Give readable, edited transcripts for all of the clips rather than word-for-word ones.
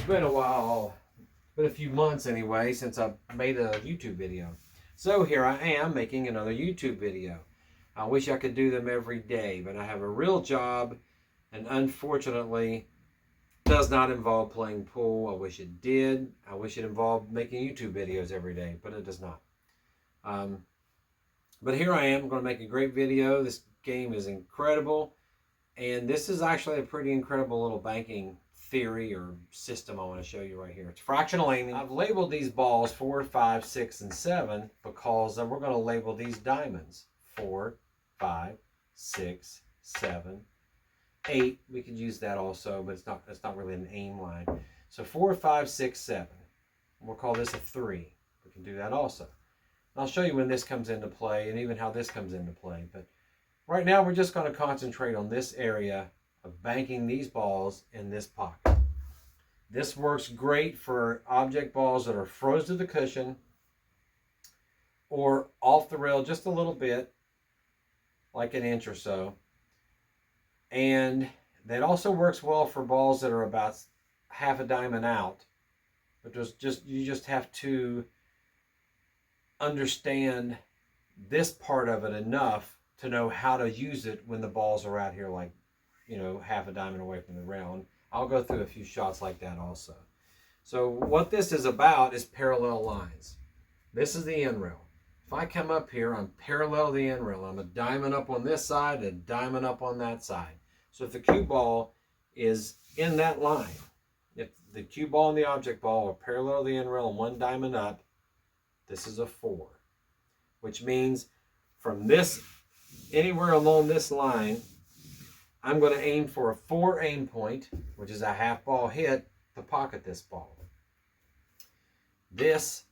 been a while, been a few months anyway, since I made a YouTube video. So here I am making another YouTube video. I wish I could do them every day, but I have a real job, and unfortunately, does not involve playing pool. I wish it did. I wish it involved making YouTube videos every day, but it does not. But here I am. I'm going to make a great video. This game is incredible, and this is actually a pretty incredible little banking theory or system I want to show you right here. It's fractional aiming. I've labeled these balls 4, 5, 6, and 7 because we're going to label these diamonds 4, 5, 6, 7, 8. We could use that also, but it's not really an aim line. So 4, 5, 6, 7. We'll call this a 3. We can do that also. And I'll show you when this comes into play and even how this comes into play. But right now we're just going to concentrate on this area of banking these balls in this pocket. This works great for object balls that are froze to the cushion or off the rail just a little bit, like an inch or so. And that also works well for balls that are about half a diamond out. But you just have to understand this part of it enough to know how to use it when the balls are out here, like, you know, half a diamond away from the rail. And I'll go through a few shots like that also. So what this is about is parallel lines. This is the end rail. If I come up here, I'm parallel to the end rail. I'm a diamond up on this side and a diamond up on that side. So if the cue ball is in that line, if the cue ball and the object ball are parallel to the end rail and one diamond up, this is a 4, which means from this, anywhere along this line, I'm going to aim for a 4 aim point, which is a half ball hit to pocket this ball. This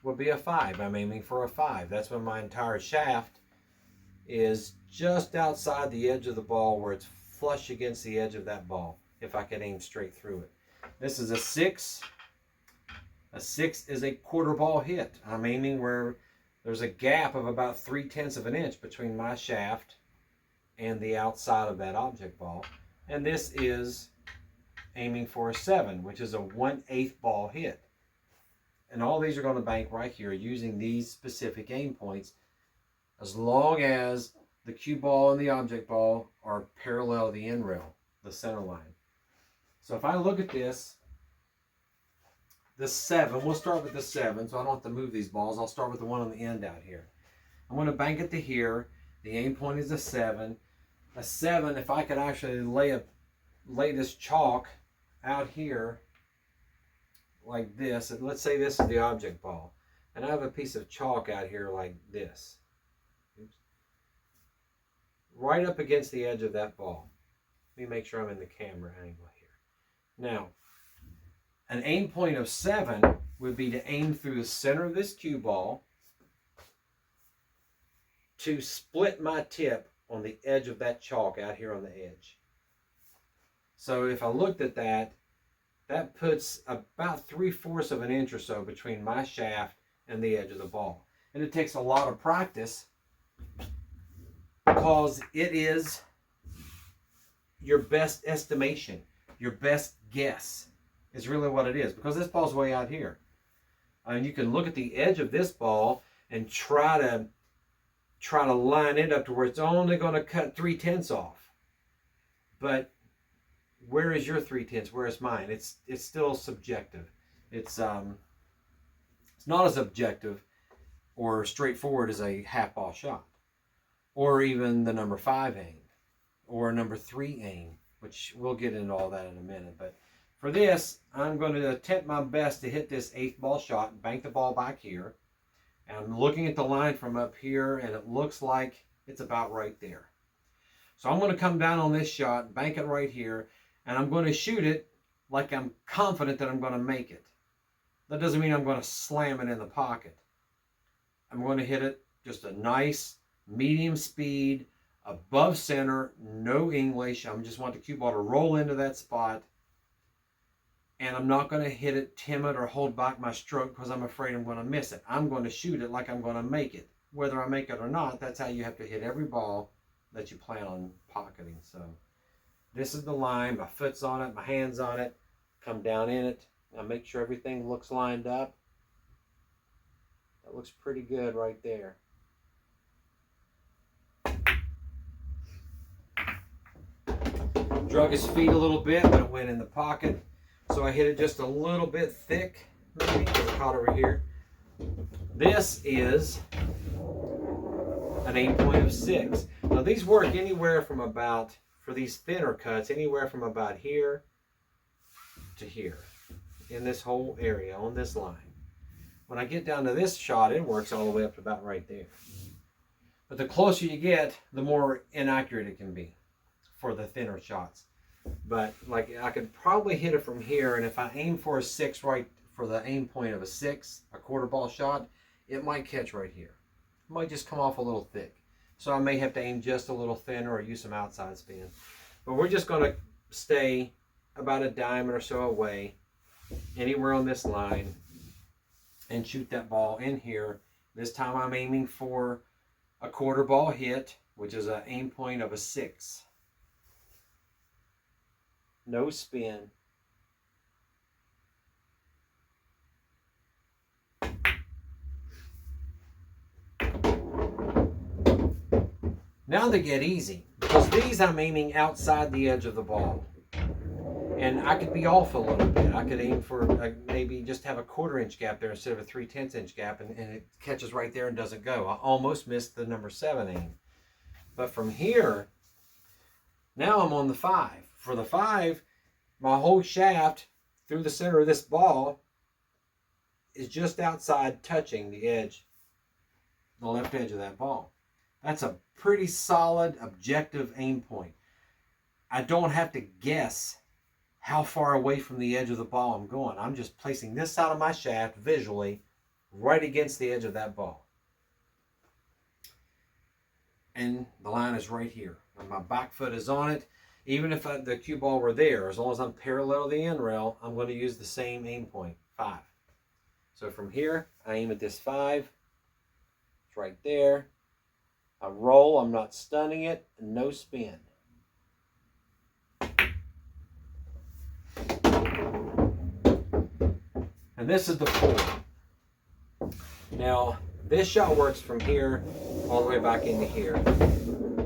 would be a 5. I'm aiming for a 5. That's when my entire shaft is just outside the edge of the ball where it's flush against the edge of that ball, if I could aim straight through it. This is a 6. A 6 is a quarter ball hit. I'm aiming where there's a gap of about 3/10 of an inch between my shaft and the outside of that object ball. And this is aiming for a 7, which is a 1/8 ball hit. And all these are going to bank right here using these specific aim points, as long as the cue ball and the object ball are parallel to the end rail, the center line. So if I look at this, the 7, we'll start with the 7, so I don't have to move these balls. I'll start with the one on the end out here. I'm going to bank it to here. The aim point is a 7. A 7, if I could actually lay this chalk out here like this, and let's say this is the object ball, and I have a piece of chalk out here like this. Oops. Right up against the edge of that ball. Let me make sure I'm in the camera angle here. Now, an aim point of 7 would be to aim through the center of this cue ball to split my tip on the edge of that chalk out here on the edge. So if I looked at that, that puts about 3/4 of an inch or so between my shaft and the edge of the ball. And it takes a lot of practice because it is your best estimation, your best guess is really what it is, because this ball's way out here. And you can look at the edge of this ball and try to line it up to where it's only going to cut 3/10 off. But where is your 3/10? Where is mine? It's still subjective. It's not as objective or straightforward as a half ball shot, or even the number 5 aim, or number 3 aim, which we'll get into all that in a minute. But for this, I'm going to attempt my best to hit this 8th ball shot and bank the ball back here. And I'm looking at the line from up here, and it looks like it's about right there. So I'm going to come down on this shot, bank it right here, and I'm going to shoot it like I'm confident that I'm going to make it. That doesn't mean I'm going to slam it in the pocket. I'm going to hit it just a nice medium speed, above center, no English. I just want the cue ball to roll into that spot. And I'm not going to hit it timid or hold back my stroke because I'm afraid I'm going to miss it. I'm going to shoot it like I'm going to make it. Whether I make it or not, that's how you have to hit every ball that you plan on pocketing. So this is the line, my foot's on it, my hand's on it. come down in it. Now make sure everything looks lined up. That looks pretty good right there. Drug his feet a little bit, but it went in the pocket. So I hit it just a little bit thick, maybe, because I caught over here. This is an aim point of 6. Now these work anywhere from about, for these thinner cuts, anywhere from about here to here, in this whole area, on this line. When I get down to this shot, it works all the way up to about right there. But the closer you get, the more inaccurate it can be for the thinner shots. But like I could probably hit it from here, and if I aim for a 6 right for the aim point of a 6, a quarter ball shot, it might catch right here. It might just come off a little thick. So I may have to aim just a little thinner or use some outside spin. But we're just going to stay about a diamond or so away, anywhere on this line, and shoot that ball in here. This time I'm aiming for a quarter ball hit, which is an aim point of a 6. No spin. Now they get easy, because these I'm aiming outside the edge of the ball. And I could be off a little bit. I could aim for maybe just have a 1/4 inch gap there instead of a 3/10 inch gap, and it catches right there and doesn't go. I almost missed the number 7 aim. But from here, now I'm on the 5. For the 5, my whole shaft through the center of this ball is just outside touching the edge, the left edge of that ball. That's a pretty solid objective aim point. I don't have to guess how far away from the edge of the ball I'm going. I'm just placing this side of my shaft visually right against the edge of that ball. And the line is right here. And my back foot is on it. Even if the cue ball were there, as long as I'm parallel to the end rail, I'm going to use the same aim point, 5. So from here, I aim at this 5. It's right there. I roll, I'm not stunning it, and no spin. And this is the 4. Now, this shot works from here all the way back into here.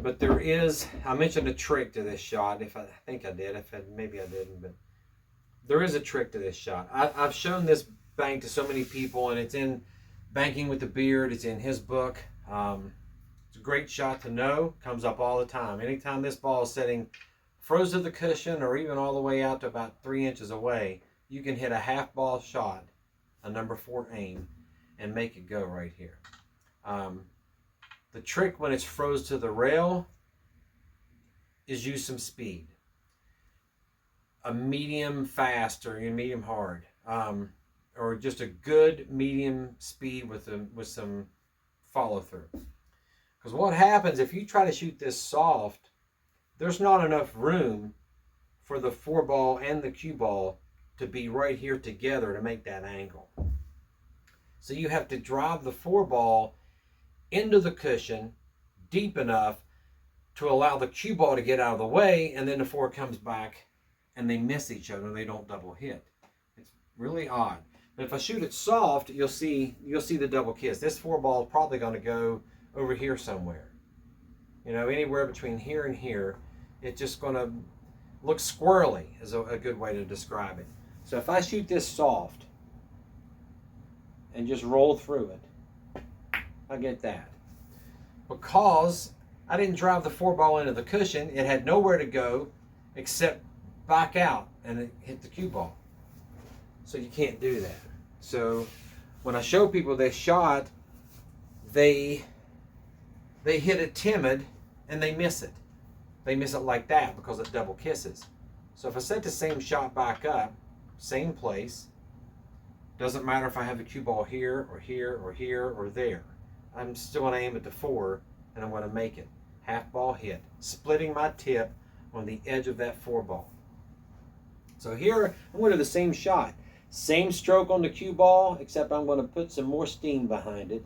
But there is, I mentioned a trick to this shot. I think I did. Maybe I didn't, but there is a trick to this shot. I've shown this bank to so many people, and it's in Banking with the Beard. It's in his book. It's a great shot to know. Comes up all the time. Anytime this ball is sitting froze to the cushion or even all the way out to about 3 inches away, you can hit a half ball shot, a number 4 aim, and make it go right here. The trick when it's froze to the rail is use some speed. A medium fast or a medium hard, or just a good medium speed with some follow through. Because what happens if you try to shoot this soft, there's not enough room for the 4 ball and the cue ball to be right here together to make that angle. So you have to drive the 4 ball into the cushion deep enough to allow the cue ball to get out of the way, and then the 4 comes back and they miss each other. They don't double hit. It's really odd. But if I shoot it soft, you'll see the double kiss. This 4 ball is probably going to go over here somewhere. You know, anywhere between here and here. It's just going to look squirrely is a good way to describe it. So if I shoot this soft and just roll through it, I get that. Because I didn't drive the 4 ball into the cushion, it had nowhere to go except back out and it hit the cue ball. So you can't do that. So when I show people this shot, they hit it timid and they miss it. They miss it like that because it double kisses. So if I set the same shot back up, same place, doesn't matter if I have the cue ball here or here or here or there. I'm still going to aim at the 4 and I'm going to make it. Half ball hit, splitting my tip on the edge of that 4 ball. So here I'm going to do the same shot. Same stroke on the cue ball, except I'm going to put some more steam behind it.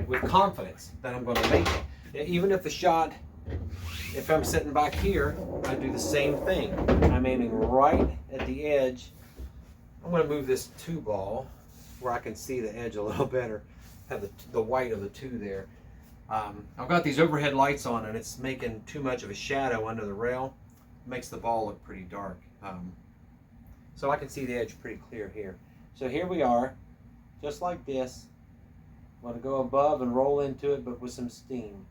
With confidence that I'm going to make it. Even if the shot If I'm sitting back here, I do the same thing. I'm aiming right at the edge. I'm going to move this 2 ball where I can see the edge a little better. Have the white of the 2 there. I've got these overhead lights on and it's making too much of a shadow under the rail. It makes the ball look pretty dark. So I can see the edge pretty clear here. So here we are, just like this. I'm going to go above and roll into it, but with some steam.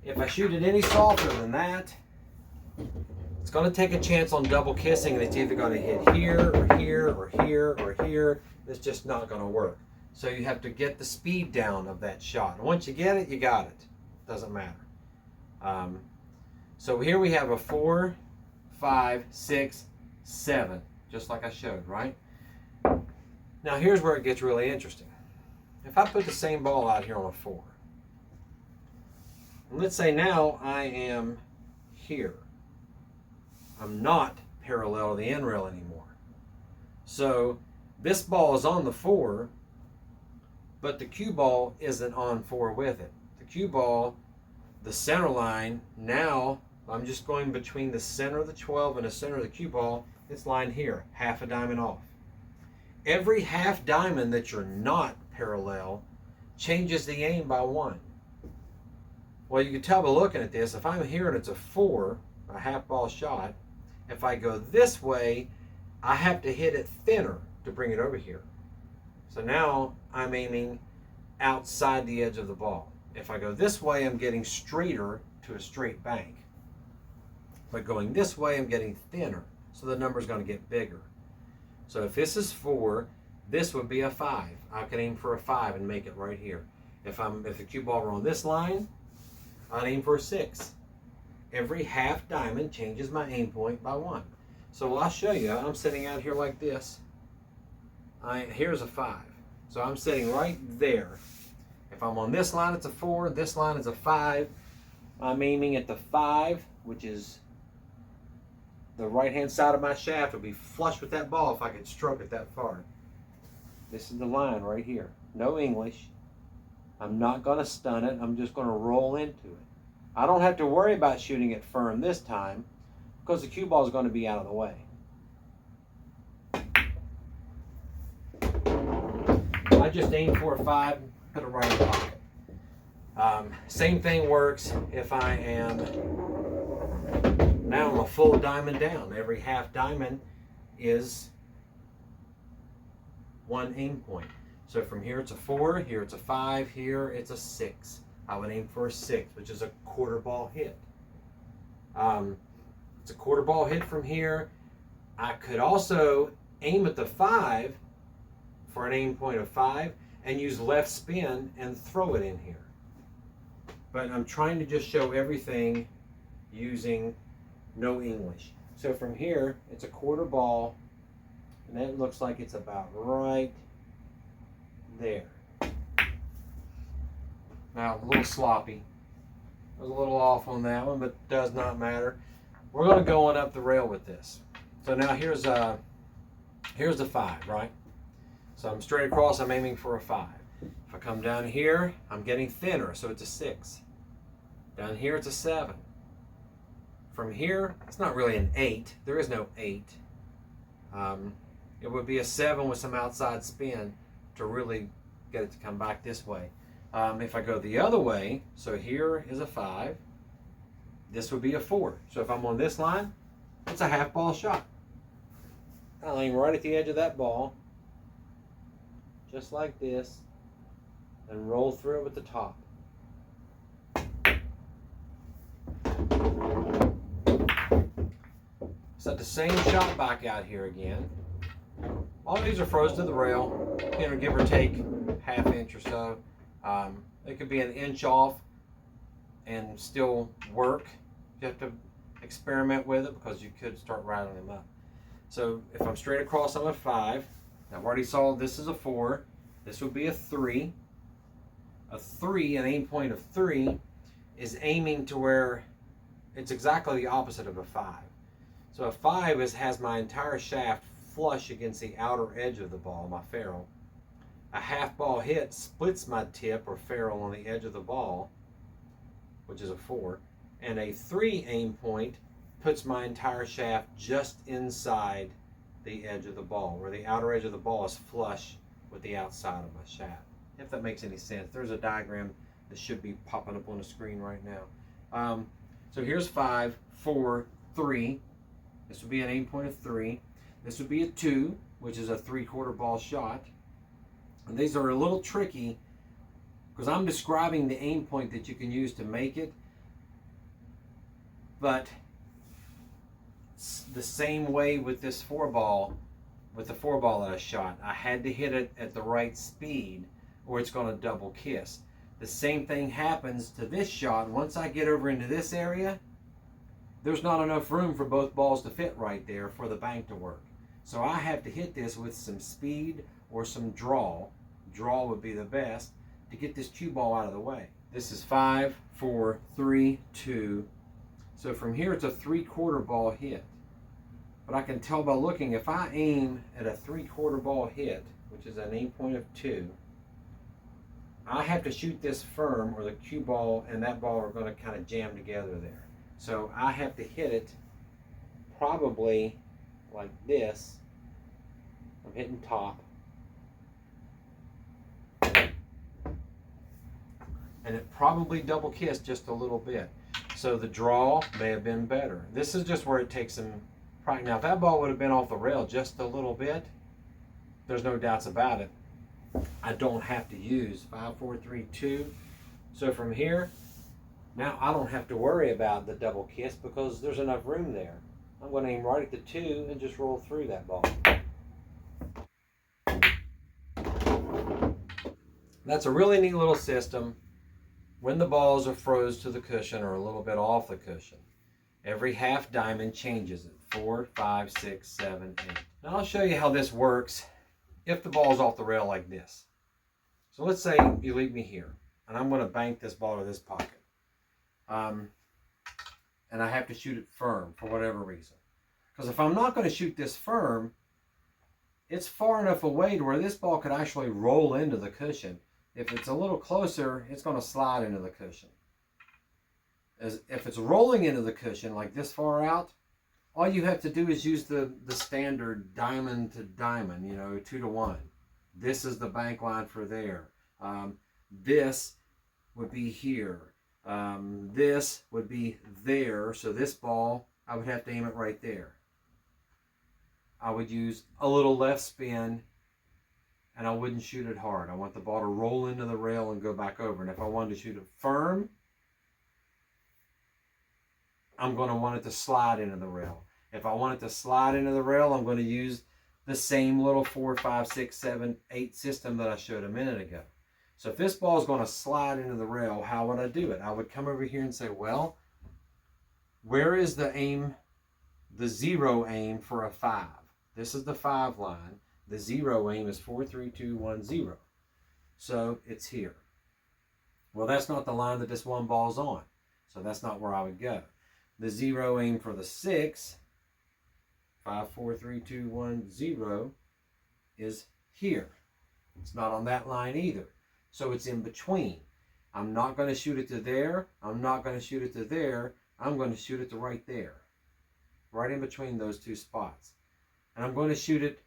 If I shoot it any softer than that, it's going to take a chance on double kissing, and it's either going to hit here or here or here or here. It's just not going to work. So you have to get the speed down of that shot. And once you get it, you got it. Doesn't matter. So here we have a 4, 5, 6, 7, just like I showed, right? Now here's where it gets really interesting. If I put the same ball out here on a 4, and let's say now I am here. I'm not parallel to the end rail anymore. So this ball is on the 4, but the cue ball isn't on 4 with it. The cue ball, the center line, now I'm just going between the center of the 12 and the center of the cue ball. It's lined here, half a diamond off. Every half diamond that you're not parallel changes the aim by 1. Well, you can tell by looking at this, if I'm here and it's a 4, a half ball shot, if I go this way, I have to hit it thinner to bring it over here. So now I'm aiming outside the edge of the ball. If I go this way, I'm getting straighter to a straight bank. But going this way, I'm getting thinner, so the number's going to get bigger. So if this is 4, this would be a 5. I can aim for a 5 and make it right here. If the cue ball were on this line, I'd aim for a 6. Every half diamond changes my aim point by 1. So I'll show you. I'm sitting out here like this. Here's a 5. So I'm sitting right there. If I'm on this line, it's a 4. This line is a 5. I'm aiming at the 5, which is the right-hand side of my shaft. Would be flush with that ball if I could stroke it that far. This is the line right here. No English. I'm not going to stun it. I'm just going to roll into it. I don't have to worry about shooting it firm this time because the cue ball is going to be out of the way. I just aim for a 5, put it right in the pocket. Same thing works if I am now I'm a full diamond down. Every half diamond is 1 aim point. So from here it's a 4, here it's a 5, here it's a 6. I would aim for a 6, which is a quarter ball hit. It's a quarter ball hit from here. I could also aim at the 5 for an aim point of 5 and use left spin and throw it in here. But I'm trying to just show everything using no English. So from here, it's a quarter ball, and that looks like it's about right there. Now, a little sloppy. I was a little off on that one, but does not matter. We're going to go on up the rail with this. So now here's the 5, right? So I'm straight across, I'm aiming for a 5. If I come down here, I'm getting thinner, so it's a 6. Down here, it's a 7. From here, it's not really an 8. There is no 8. It would be a 7 with some outside spin to really get it to come back this way. If I go the other way, so here is a 5. This would be a 4. So if I'm on this line, it's a half ball shot. I'll aim right at the edge of that ball, just like this, and roll through it with the top. Set the same shot back out here again. All these are froze to the rail, give or take half inch or so. It could be an inch off and still work. You have to experiment with it because you could start rattling them up. So if I'm straight across, I'm a 5. Now I've already saw this is a 4. This would be a 3. A 3, an aim point of 3, is aiming to where it's exactly the opposite of a 5. So a 5 has my entire shaft flush against the outer edge of the ball, my ferrule. A half ball hit splits my tip or ferrule on the edge of the ball, which is a 4, and a 3 aim point puts my entire shaft just inside the edge of the ball, where the outer edge of the ball is flush with the outside of my shaft. If that makes any sense. There's a diagram that should be popping up on the screen right now. So here's 5, 4, 3. This would be an aim point of 3. This would be a 2, which is a 3/4 ball shot. And these are a little tricky because I'm describing the aim point that you can use to make it, but it's the same way with this 4-ball, with the 4-ball that I shot. I had to hit it at the right speed or it's going to double kiss. The same thing happens to this shot. Once I get over into this area, there's not enough room for both balls to fit right there for the bank to work. So I have to hit this with some speed or some draw. Draw would be the best to get this cue ball out of the way. This is 5, 4, 3, 2. So from here it's a 3/4 ball hit. But I can tell by looking, if I aim at a 3/4 ball hit, which is an aim point of 2, I have to shoot this firm or the cue ball and that ball are going to kind of jam together there. So I have to hit it probably like this. I'm hitting top. And it probably double kissed just a little bit. So the draw may have been better. This is just where it takes some practice. Now if that ball would have been off the rail just a little bit, there's no doubts about it. I don't have to use 5, 4, 3, 2. So from here, now I don't have to worry about the double kiss because there's enough room there. I'm going to aim right at the 2 and just roll through that ball. That's a really neat little system. When the balls are froze to the cushion or a little bit off the cushion, every half diamond changes it. 4, 5, 6, 7, 8. Now I'll show you how this works if the ball's off the rail like this. So let's say you leave me here and I'm going to bank this ball to this pocket. And I have to shoot it firm for whatever reason. Because if I'm not going to shoot this firm, it's far enough away to where this ball could actually roll into the cushion. If it's a little closer, it's going to slide into the cushion. If it's rolling into the cushion like this far out, all you have to do is use the standard diamond to diamond, 2 to 1. This is the bank line for there. This would be here. This would be there. So this ball, I would have to aim it right there. I would use a little left spin and I wouldn't shoot it hard. I want the ball to roll into the rail and go back over. And if I wanted to shoot it firm, I'm going to want it to slide into the rail. If I want it to slide into the rail, I'm going to use the same little 4, 5, 6, 7, 8 system that I showed a minute ago. So if this ball is going to slide into the rail, how would I do it? I would come over here and say, well, where is the aim, the 0 aim for a 5? This is the 5 line. The 0 aim is 4, 3, 2, 1, 0. So it's here. Well, that's not the line that this one ball's on. So that's not where I would go. The 0 aim for the 6, 5, 4, 3, 2, 1, 0, is here. It's not on that line either. So it's in between. I'm not going to shoot it to there. I'm not going to shoot it to there. I'm going to shoot it to right there. Right in between those two spots. And I'm going to shoot it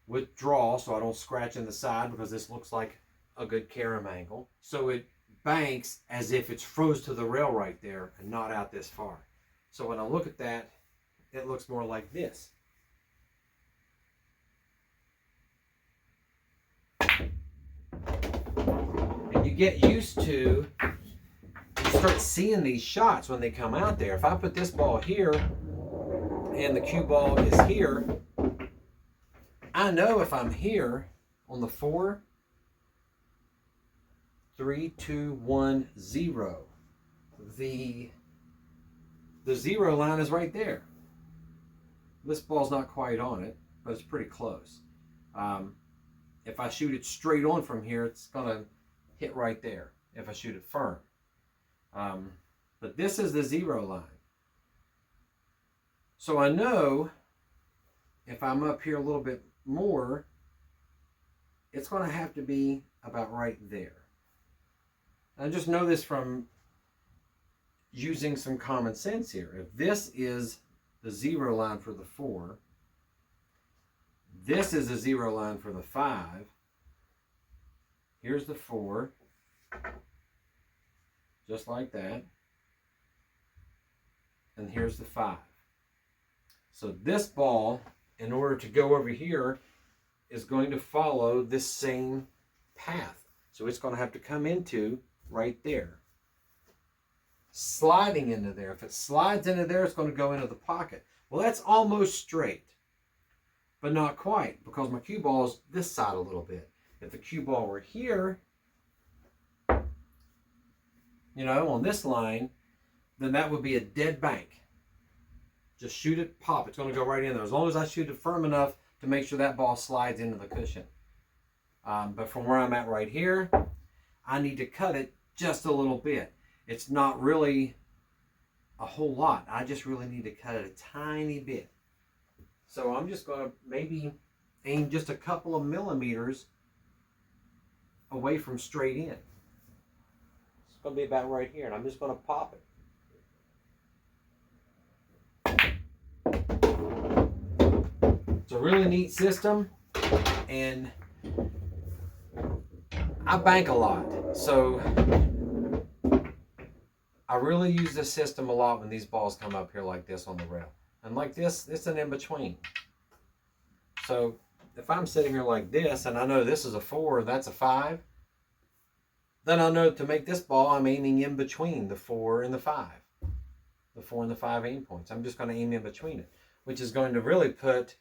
with draw so I don't scratch in the side because this looks like a good carom angle. So it banks as if it's froze to the rail right there and not out this far. So when I look at that, it looks more like this. And you get used to, you start seeing these shots when they come out there. If I put this ball here and the cue ball is here, I know if I'm here on the 4, 3, 2, 1, 0, the 0 line is right there. This ball's not quite on it, but it's pretty close. If I shoot it straight on from here, it's going to hit right there if I shoot it firm. But this is the 0 line. So I know if I'm up here a little bit more, it's going to have to be about right there. I just know this from using some common sense here. If this is the 0 line for the 4, this is the 0 line for the 5, here's the 4, just like that, and here's the 5. So this ball, in order to go over here, is going to follow this same path. So it's going to have to come into right there, sliding into there. If it slides into there, it's going to go into the pocket. Well, that's almost straight, but not quite, because my cue ball is this side a little bit. If the cue ball were here, you know, on this line, then that would be a dead bank. Just shoot it, pop. It's going to go right in there. As long as I shoot it firm enough to make sure that ball slides into the cushion. But from where I'm at right here, I need to cut it just a little bit. It's not really a whole lot. I just really need to cut it a tiny bit. So I'm just going to maybe aim just a couple of millimeters away from straight in. It's going to be about right here, and I'm just going to pop it. It's a really neat system, and I bank a lot, so I really use this system a lot when these balls come up here like this on the rail. And like this, it's an in-between. So if I'm sitting here like this, and I know this is a 4 and that's a 5, then I know to make this ball, I'm aiming in between the 4 and the 5. The 4 and the 5 aim points. I'm just going to aim in between it, which is going to really put,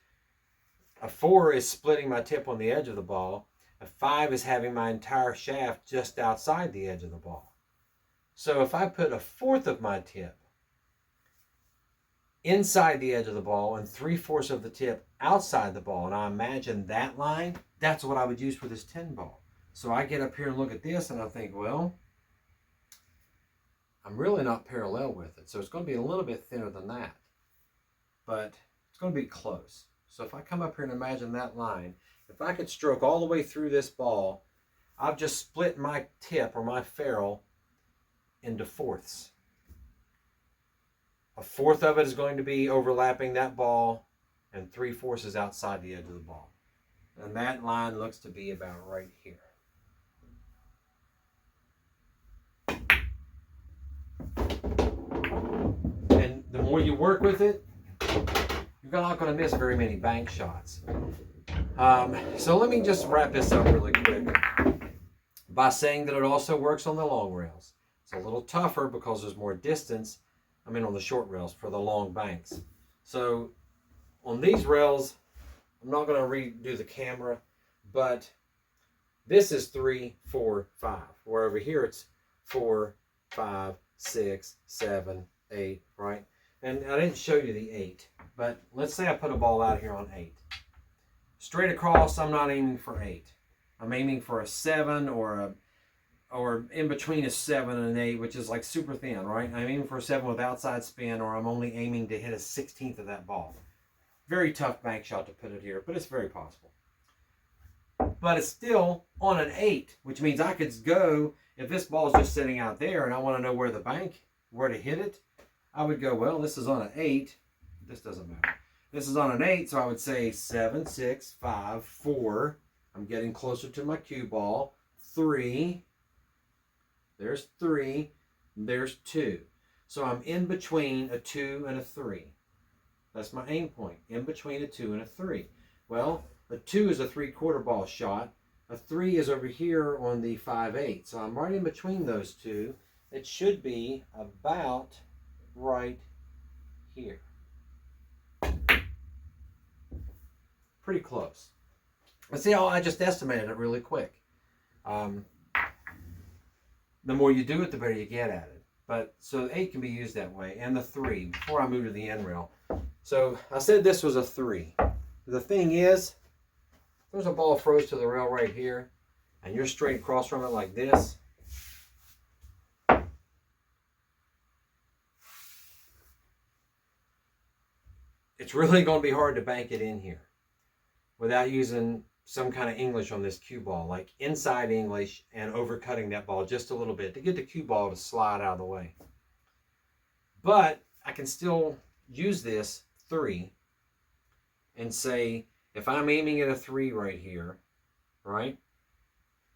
a 4 is splitting my tip on the edge of the ball. A 5 is having my entire shaft just outside the edge of the ball. So if I put 1/4 of my tip inside the edge of the ball and 3/4 of the tip outside the ball, and I imagine that line, that's what I would use for this 10 ball. So I get up here and look at this and I think, well, I'm really not parallel with it. So it's going to be a little bit thinner than that, but it's going to be close. So if I come up here and imagine that line, if I could stroke all the way through this ball, I've just split my tip or my ferrule into 4ths. 1/4 of it is going to be overlapping that ball, and 3/4 is outside the edge of the ball. And that line looks to be about right here. And the more you work with it, you're not going to miss very many bank shots. So let me just wrap this up really quick by saying that it also works on the long rails. It's a little tougher because there's more distance, on the short rails for the long banks. So on these rails, I'm not going to redo the camera, but this is 3, 4, 5. Where over here it's 4, 5, 6, 7, 8, right? And I didn't show you the 8, but let's say I put a ball out here on 8. Straight across, I'm not aiming for 8. I'm aiming for a 7 or in between a 7 and an 8, which is like super thin, right? I'm aiming for a 7 with outside spin, or I'm only aiming to hit a 1/16 of that ball. Very tough bank shot to put it here, but it's very possible. But it's still on an 8, which means I could go, if this ball is just sitting out there and I want to know where to hit it, I would go, well, this is on an 8. This doesn't matter. This is on an 8, so I would say 7, 6, 5, 4. I'm getting closer to my cue ball. 3. There's 3. There's 2. So I'm in between a 2 and a 3. That's my aim point, in between a 2 and a 3. Well, a 2 is a 3/4 ball shot. A 3 is over here on the 5/8. So I'm right in between those two. It should be about right here. Pretty close. But see how I just estimated it really quick. The more you do it, the better you get at it. But so the 8 can be used that way, and the 3 before I move to the end rail. So I said this was a 3. The thing is, there's a ball froze to the rail right here, and you're straight across from it like this. It's really going to be hard to bank it in here without using some kind of English on this cue ball, like inside English and overcutting that ball just a little bit to get the cue ball to slide out of the way. But I can still use this 3 and say, if I'm aiming at a 3 right here, right,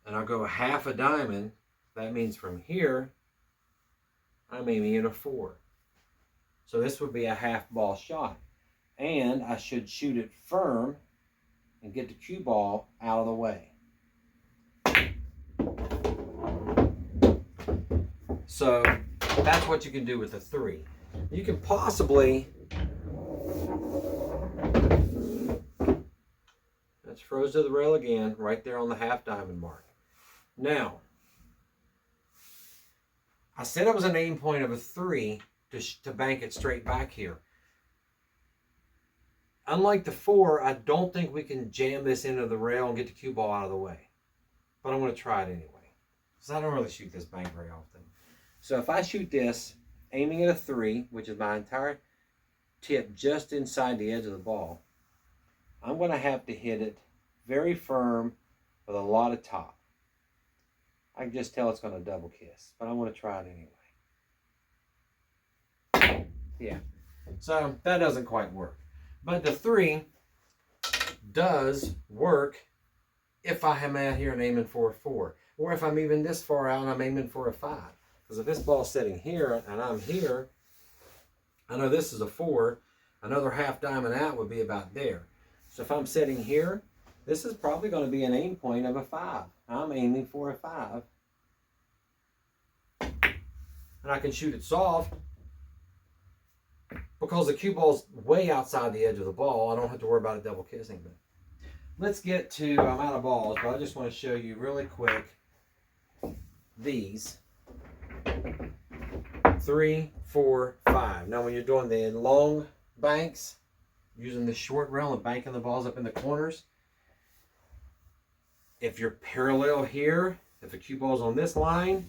and I'll go half a diamond, that means from here, I'm aiming at a 4. So this would be a half ball shot. And I should shoot it firm and get the cue ball out of the way. So that's what you can do with the 3. You can possibly, that's froze to the rail again, right there on the half diamond mark. Now, I said it was an aim point of a 3 to bank it straight back here. Unlike the 4, I don't think we can jam this into the rail and get the cue ball out of the way. But I'm going to try it anyway, because I don't really shoot this bank very often. So if I shoot this, aiming at a 3, which is my entire tip just inside the edge of the ball, I'm going to have to hit it very firm with a lot of top. I can just tell it's going to double kiss, but I'm going to try it anyway. Yeah, so that doesn't quite work. But the 3 does work if I am out here and aiming for a 4. Or if I'm even this far out and I'm aiming for a 5. Because if this ball's sitting here and I'm here, I know this is a 4. Another half diamond out would be about there. So if I'm sitting here, this is probably going to be an aim point of a 5. I'm aiming for a 5. And I can shoot it soft. Because the cue ball's way outside the edge of the ball, I don't have to worry about it double kissing. But let's get to, I'm out of balls, but I just want to show you really quick these. 3, 4, 5. Now when you're doing the long banks, using the short rail and banking the balls up in the corners, if you're parallel here, if the cue ball's on this line,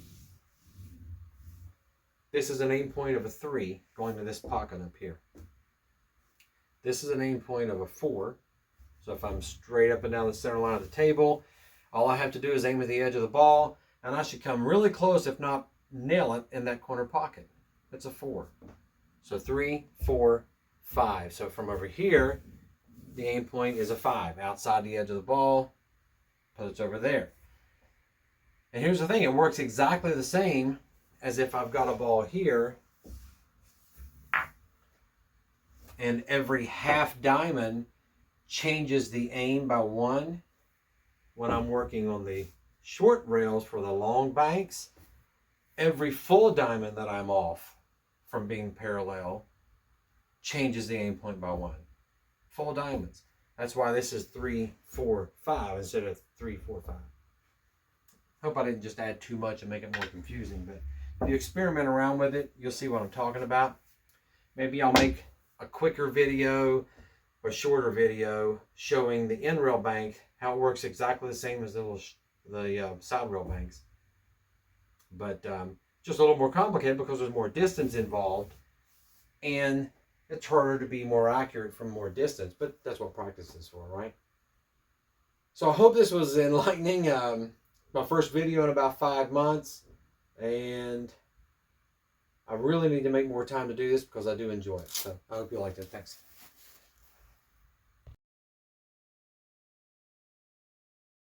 this is an aim point of a 3 going to this pocket up here. This is an aim point of a 4. So if I'm straight up and down the center line of the table, all I have to do is aim at the edge of the ball, and I should come really close, if not nail it, in that corner pocket. It's a 4. So 3, 4, 5. So from over here, the aim point is a 5 outside the edge of the ball, but it's over there. And here's the thing, it works exactly the same as if I've got a ball here and every half diamond changes the aim by 1 when I'm working on the short rails for the long banks. Every full diamond that I'm off from being parallel changes the aim point by 1. Full diamonds. That's why this is 3, 4, 5 instead of 3, 4, 5. Hope I didn't just add too much and make it more confusing, but if you experiment around with it, you'll see what I'm talking about. Maybe I'll make a quicker video or shorter video showing the end rail bank, how it works exactly the same as the side rail banks. But just a little more complicated because there's more distance involved, and it's harder to be more accurate from more distance, but that's what practice is for, right? So I hope this was enlightening. My first video in about 5 months, and I really need to make more time to do this because I do enjoy it. So I hope you liked it. Thanks.